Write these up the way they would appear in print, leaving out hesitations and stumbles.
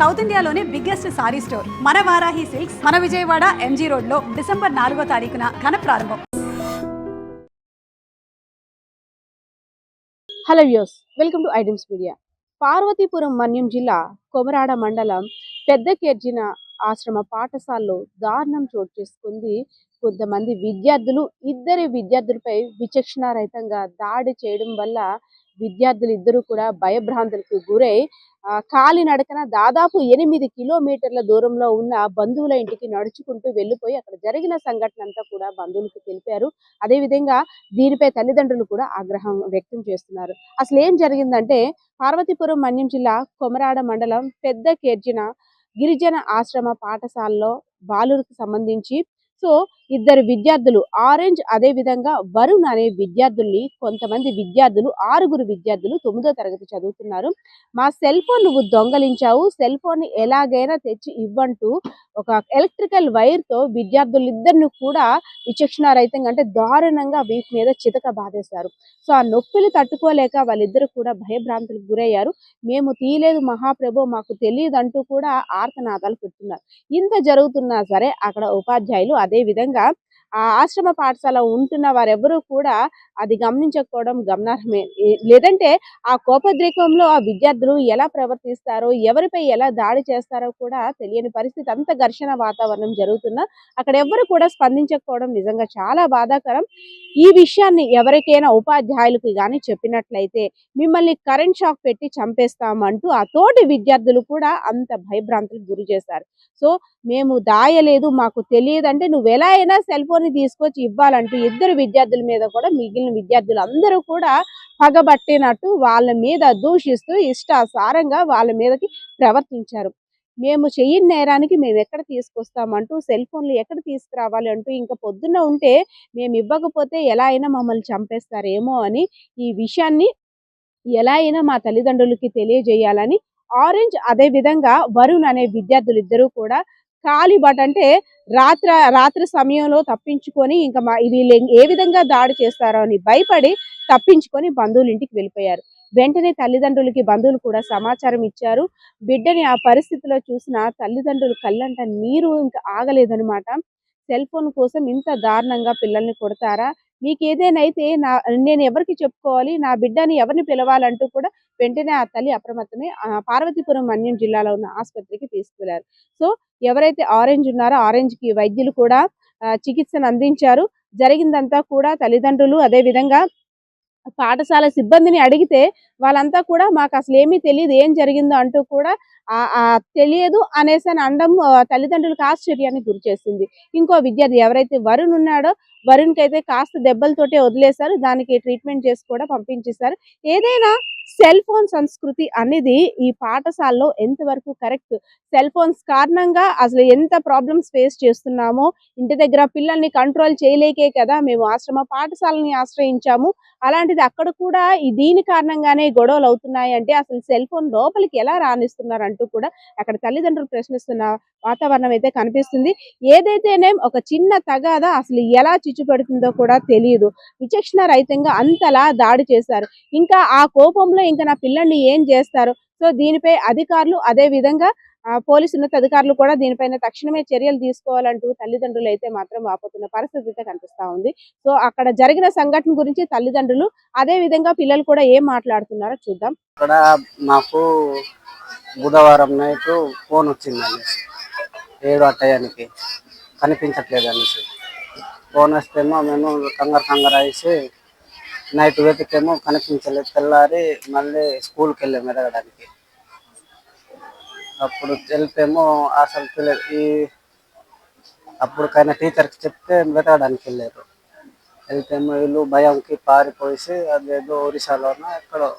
South ఇండియాలోనే biggest sorry store మన వారాహి సిల్క్స్ మన విజయవాడ ఎంజీ రోడ్ లో డిసెంబర్ 4వ తారీఖున ఘన ప్రారంభం. హలో వ్యూస్, వెల్కమ్ టు ఐడమ్స్ మీడియా. పార్వతీపురం మన్యం జిల్లా కొమరాడ మండలం పెద్ద కేర్జిన ఆశ్రమ పాఠశాలలో దారుణం చోటు చేసుకుంది. కొంతమంది విద్యార్థులు ఇద్దరి విద్యార్థులపై విచక్షణారహితంగా దాడి చేయడం వల్ల విద్యార్థులు ఇద్దరు కూడా భయభ్రాంతులకు గురై కాలినడకన దాదాపు 8 కిలోమీటర్ల దూరంలో ఉన్న బంధువుల ఇంటికి నడుచుకుంటూ వెళ్ళిపోయి అక్కడ జరిగిన సంఘటన అంతా కూడా బంధువులకు తెలిపారు. అదేవిధంగా దీనిపై తల్లిదండ్రులు కూడా ఆగ్రహం వ్యక్తం చేస్తున్నారు. అసలు ఏం జరిగిందంటే, పార్వతీపురం మన్యం జిల్లా కొమరాడ మండలం పెద్ద కేర్జిన గిరిజన ఆశ్రమ పాఠశాలలో బాలురికి సంబంధించి ఇద్దరు విద్యార్థులు ఆరెంజ్ అదే విధంగా వరుణ్ అనే విద్యార్థుల్ని కొంతమంది విద్యార్థులు 6 విద్యార్థులు 9వ తరగతి చదువుతున్నారు. మా సెల్ ఫోన్ నువ్వు దొంగలించావు, సెల్ ఫోన్ ఎలాగైనా తెచ్చి ఇవ్వంటూ ఒక ఎలక్ట్రికల్ వైర్ తో విద్యార్థులిద్దరిని కూడా విచక్షణారహితంగా అంటే దారుణంగా వీటి మీద చితక బాధేశారు. ఆ నొప్పిని తట్టుకోలేక వాళ్ళిద్దరు కూడా భయభ్రాంతులకు గురయ్యారు. మేము తీయలేదు మహాప్రభు, మాకు తెలియదు అంటూ కూడా ఆర్తనాదాలు పెడుతున్నారు. ఇంత జరుగుతున్నా సరే అక్కడ ఉపాధ్యాయులు అదే విధంగా ఆ ఆశ్రమ పాఠశాల ఉంటున్న వారెవరూ కూడా అది గమనించకపోవడం గమనార్హమే. లేదంటే ఆ కోపద్రేకంలో ఆ విద్యార్థులు ఎలా ప్రవర్తిస్తారో, ఎవరిపై ఎలా దాడి చేస్తారో కూడా తెలియని పరిస్థితి. అంత ఘర్షణ వాతావరణం జరుగుతున్నా అక్కడ ఎవరు కూడా స్పందించకపోవడం నిజంగా చాలా బాధాకరం. ఈ విషయాన్ని ఎవరికైనా ఉపాధ్యాయులకు కానీ చెప్పినట్లయితే మిమ్మల్ని కరెంట్ షాక్ పెట్టి చంపేస్తామంటూ ఆ తోటి విద్యార్థులు కూడా అంత భయభ్రాంతులకు గురి చేశారు. మేము దాయలేదు, మాకు తెలియదు అంటే నువ్వు ఎలా అయినా సెల్ ఫోన్ తీసుకొచ్చి ఇవ్వాలంటూ ఇద్దరు విద్యార్థుల మీద కూడా మిగిలిన విద్యార్థులు అందరూ కూడా పగబట్టినట్టు వాళ్ళ మీద దూషిస్తూ ఇష్టాసారంగా వాళ్ళ మీదకి ప్రవర్తించారు. మేము చెయ్యని నేరానికి మేము ఎక్కడ తీసుకొస్తామంటూ సెల్ ఫోన్లు ఎక్కడ తీసుకురావాలి అంటూ ఇంకా పొద్దున్న ఉంటే మేము ఇవ్వకపోతే ఎలా అయినా మమ్మల్ని చంపేస్తారేమో అని ఈ విషయాన్ని ఎలా అయినా మా తల్లిదండ్రులకి తెలియజేయాలని ఆరెంజ్ అదే విధంగా వరుణ్ అనే విద్యార్థులు ఇద్దరు కూడా అంటే రాత్రి సమయంలో తప్పించుకొని ఇంకా వీళ్ళు ఏ విధంగా దాడి చేస్తారో అని భయపడి తప్పించుకొని బంధువుల ఇంటికి వెళ్ళిపోయారు. వెంటనే తల్లిదండ్రులకి బంధువులు కూడా సమాచారం ఇచ్చారు. బిడ్డని ఆ పరిస్థితిలో చూసిన తల్లిదండ్రులు కళ్ళంట నీరు ఇంకా ఆగలేదనమాట. సెల్ ఫోన్ కోసం ఇంత దారుణంగా పిల్లల్ని కొడతారా, మీకు ఏదైనా అయితే నేను ఎవరికి చెప్పుకోవాలి, నా బిడ్డని ఎవరిని పిలవాలంటూ కూడా వెంటనే ఆ తల్లి అప్రమత్తమై పార్వతీపురం మన్యం జిల్లాలో ఉన్న ఆసుపత్రికి తీసుకువెళ్లారు. ఎవరైతే ఆరెంజ్ ఉన్నారో ఆరెంజ్ కి వైద్యులు కూడా చికిత్సను అందించారు. జరిగిందంతా కూడా తల్లిదండ్రులు అదే విధంగా పాఠశాల సిబ్బందిని అడిగితే వాళ్ళంతా కూడా మాకు అసలు ఏమీ తెలియదు, ఏం జరిగిందో అంటూ కూడా తెలియదు అనేసి అని అనడం తల్లిదండ్రులకు ఆశ్చర్యాన్ని గురి చేసింది. ఇంకో విద్యార్థి ఎవరైతే వరుణ్ ఉన్నాడో వరుణ్కి అయితే కాస్త దెబ్బలతోటే వదిలేశారు, దానికి ట్రీట్మెంట్ చేసి కూడా పంపించేశారు. ఏదైనా సెల్ ఫోన్ సంస్కృతి అనేది ఈ పాఠశాలలో ఎంతవరకు కరెక్ట్? సెల్ ఫోన్స్ కారణంగా అసలు ఎంత ప్రాబ్లమ్స్ ఫేస్ చేస్తున్నామో, ఇంటి దగ్గర పిల్లల్ని కంట్రోల్ చేయలేకే కదా మేము ఆశ్రమ పాఠశాలని ఆశ్రయించాము. అలాంటిది అక్కడ కూడా దీని కారణంగానే గొడవలు అవుతున్నాయి అంటే అసలు సెల్ ఫోన్ లోపలికి ఎలా రానిస్తున్నారు అంటూ కూడా అక్కడ తల్లిదండ్రులు ప్రశ్నిస్తున్న వాతావరణం అయితే కనిపిస్తుంది. ఏదైతేనే ఒక చిన్న తగాదా అసలు ఎలా చిచ్చు పెడుతుందో కూడా తెలియదు. విచక్షణ రహితంగా అంతలా దాడి చేశారు. ఇంకా ఆ కోపంలో ఇంకా నా పిల్లల్ని ఏం చేస్తారు? దీనిపై అధికారులు అదే విధంగా పోలీసు ఉన్నతాధికారులు కూడా దీనిపైన తక్షణమే చర్యలు తీసుకోవాలంటూ తల్లిదండ్రులు అయితే మాత్రం వాపోతున్న పరిస్థితి అయితే కనిపిస్తా ఉంది. అక్కడ జరిగిన సంఘటన గురించి తల్లిదండ్రులు అదే విధంగా పిల్లలు కూడా ఏం మాట్లాడుతున్నారో చూద్దాం. అక్కడ మాకు బుధవారం నైట్ ఫోన్ వచ్చిందండి, 7 ఆ టయానికి కనిపించట్లేదు అనేసి. ఫోన్ వస్తేమో మేము కంగారు వేసి నైట్ వెతికేమో కనిపించలేదు. తెల్లారి మళ్ళీ స్కూల్కి వెళ్ళాము ఎదగడానికి. అప్పుడు వెళ్తేమో అసలు అప్పటికైనా టీచర్కి చెప్తే వెతకడానికి వెళ్ళారు. వెళ్తేమో వీళ్ళు భయంకి పారిపోయి అదేదో ఒరిస్సాలోనో ఎక్కడో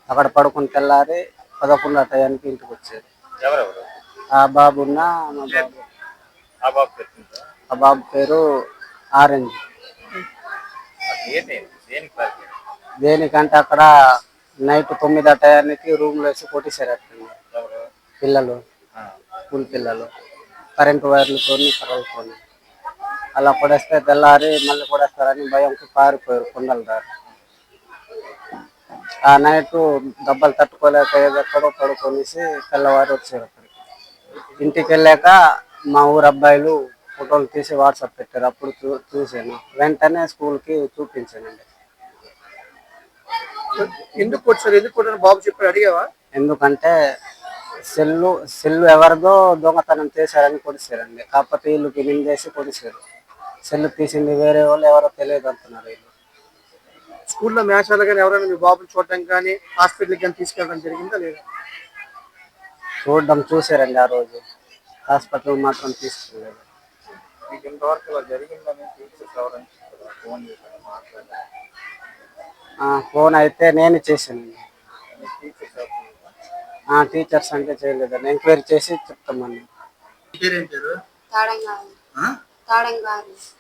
అక్కడ పడుకుని తెల్లారి 11 ఆ టయానికి ఇంటికి వచ్చారు. ఆ బాబున్న ఆ బాబు పేరు ఆరెంజ్. దేనికంటే అక్కడ నైట్ 9 ఆ టయానికి రూమ్లో వేసి కొట్టేశారు పిల్లలు, స్కూల్ పిల్లలు, కరెంటు వైర్లతో కర్రలతోని. అలా కొడేస్తే తెల్లారి మళ్ళీ కొడేస్తారని భయంకి పారిపోయారు కొండల దారి. ఆ నైట్ దెబ్బలు తట్టుకోలేక ఎక్కడో పడుకొనేసి తెల్లవారు వచ్చారు అక్కడికి. ఇంటికి వెళ్ళాక మా ఊరు అబ్బాయిలు ఫోటోలు తీసి వాట్సాప్ పెట్టారు. అప్పుడు చూసాను, వెంటనే స్కూల్కి చూపించానండి. ఎందుకు కొట్టారు, ఎందుకు కొట్టారు బాబు చెప్పారు, అడిగావా? ఎందుకంటే సెల్లు ఎవరిదో దొంగతనం చేశారని కొడిసారండి. కాకపోతే వీళ్ళకి నిందేసి కొడిసారు. సెల్లు తీసింది వేరే వాళ్ళు, ఎవరో తెలియదు అంటున్నారు వీళ్ళు. స్కూల్లో మ్యాచ్ కానీ ఎవరైనా మీ బాబుని చూడటం కానీ హాస్పిటల్కి కానీ తీసుకెళ్ళడం జరిగిందా లేదా? చూడడం చూసారండి. ఆ రోజు హాస్పిటల్ మాత్రం తీసుకెళ్ళలేదు. ఫోన్ అయితే నేను చేశానండి. టీచర్స్ అంటే చేయలేదండి. ఎంక్వైరీ చేసి చెప్తామని. పేరేం పేరు?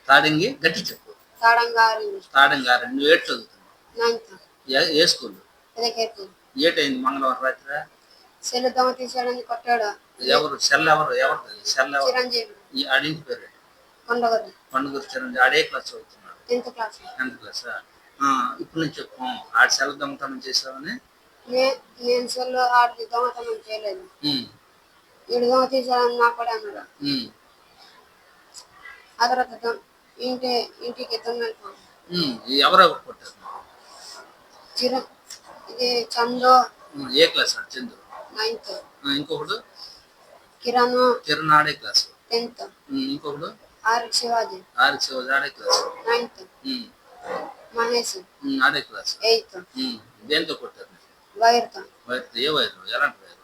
తాడంగి గట్టి చెప్పు. తాడంగారు నువ్వు ఏడు చదువుతున్నావు? ఏ స్కూల్? ఏటైంది మంగళవారం రాత్రి? సెల్ దొంగ తీసాడని కొట్టాడు. ఎవరు సెల్ ఆడింటి పేరు? పండుగ చిరంజీవి. ఆడే క్లాస్ చదువుతున్నాడు? 10th class. ఇప్పుడు నుంచి చెప్పు, ఆడ సెల్ దొంగతనం చేసావని. నేను సెల్ ఆడికి దొంగతనం చేయలేదు, వీడు దొంగ తీసాడని నాకు కూడా అన్నాడు. ఆ తర్వాత ఇంటికి దొంగ ఎవరెవరు కొట్టారు? ఇది చందు. ఏ క్లాస్? చందు 9th. ఇంకొకడు కిరణ్ ఆడే క్లాస్ 10th. ఇంకొకడు శివాజీ ఆడే క్లాస్ 9th. మహేష్ ఆడే క్లాస్ 8th. దేంతో కొట్టారు? వైర్తో. ఏ వైరు? ఎలాంటి వైరు?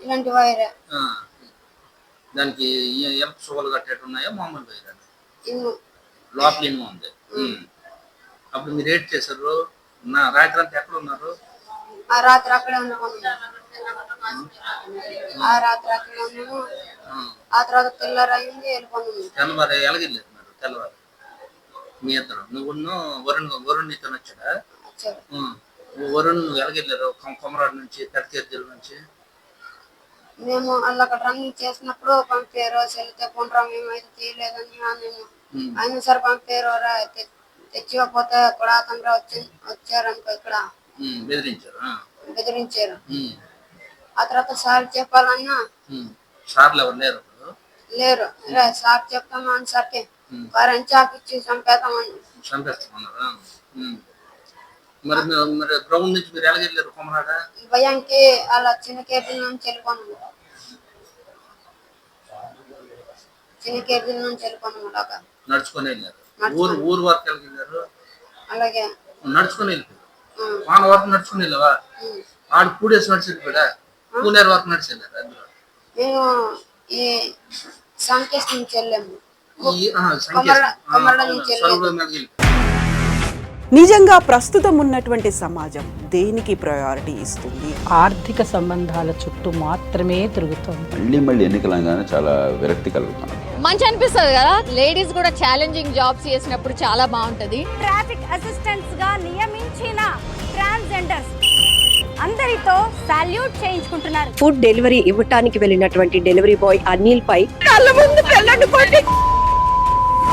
ఇలాంటి వైర్. దానికి ఎంత సుగలు కట్టేట్టు ఉన్నాయో మామూలు వైర్? ఇల్లు లోపల ఇన్ను ఉంది. అప్పుడు మీరు ఏడ్ చేశారు? రాత్రి అంతా ఎక్కడ ఉన్నారు? ఆ రాత్రి అక్కడే ఉన్నాము. ఆ తర్వాత తెల్లారు అయింది, వెళ్ళిపోయింది. తెల్లవారు ఎలాగెళ్ళారు మీరు? తెల్లవారు మీ ఇద్దరు, నువ్వు వరుణ్ నీతో వచ్చాడా? వరుణ్ నువ్వు ఎలాగెళ్ళారు? కొమరాడు నుంచి, పెద్దతీర్థుల నుంచి? మేము అక్కడ రన్నింగ్ చేసినప్పుడు పంపారు. సెల్లితే పొండ్రా మేమైతే తీయలేదని మేము అయినా సరే పంపారు. తెచ్చిపోతే కూడా అతను వచ్చారనుకో ఇక్కడ బెదిరించారు. ఆ తర్వాత సార్ చెప్పాలన్నా సార్లు ఎవరు లేరు? లేరు. సార్ చెప్తామని సార్కి కరెంట్ చాక్ ఇచ్చి చంపేస్తామన్నారా? మరి గ్రౌండ్ నుంచి మీరు ఎలాగెళ్ళారు కొమరాడ? భయానికి అలా చిన్న కేబుల్ నుంచి వెళ్ళిపోను. నడుచుకొని వెళ్ళారు. ఊరు వరకు వెళ్ళారు. అలాగే నడుచుకొని వెళ్ళిపోయారు. వాన వరకు నడుచుకుని వెళ్ళావా? ఆడు కూడేసి నడిచి వెళ్ళిపోయా? కూనేరు వరకు నడిచి వెళ్ళారు అందులో? మేము ఈ సంకేష్ నుంచి వెళ్ళాము. నిజంగా ప్రస్తుతం ఉన్నటువంటి సమాజం దేనికి ప్రయారిటీ ఇస్తుంది? ఆర్థిక సంబంధాల చుట్టూ మాత్రమే తిరుగుతుంది. మళ్ళీ ఎన్నికలంగానే చాలా విరక్తి కలుగుతాను. మంచి అనిపిస్తుంది కదా, లేడీస్ కూడా ఛాలెంజింగ్ జాబ్స్ చేసినప్పుడు చాలా బాగుంటది. ట్రాఫిక్ అసిస్టెంట్స్ గా నియమించిన ట్రాన్స్జెండర్స్ అందరితో సాల్యూట్ చేయించుకుంటున్నారు. ఫుడ్ డెలివరీ ఇవ్వటానికి వెళ్ళినటువంటి డెలివరీ బాయ్ అనిల్ పై కళ్ళ ముందు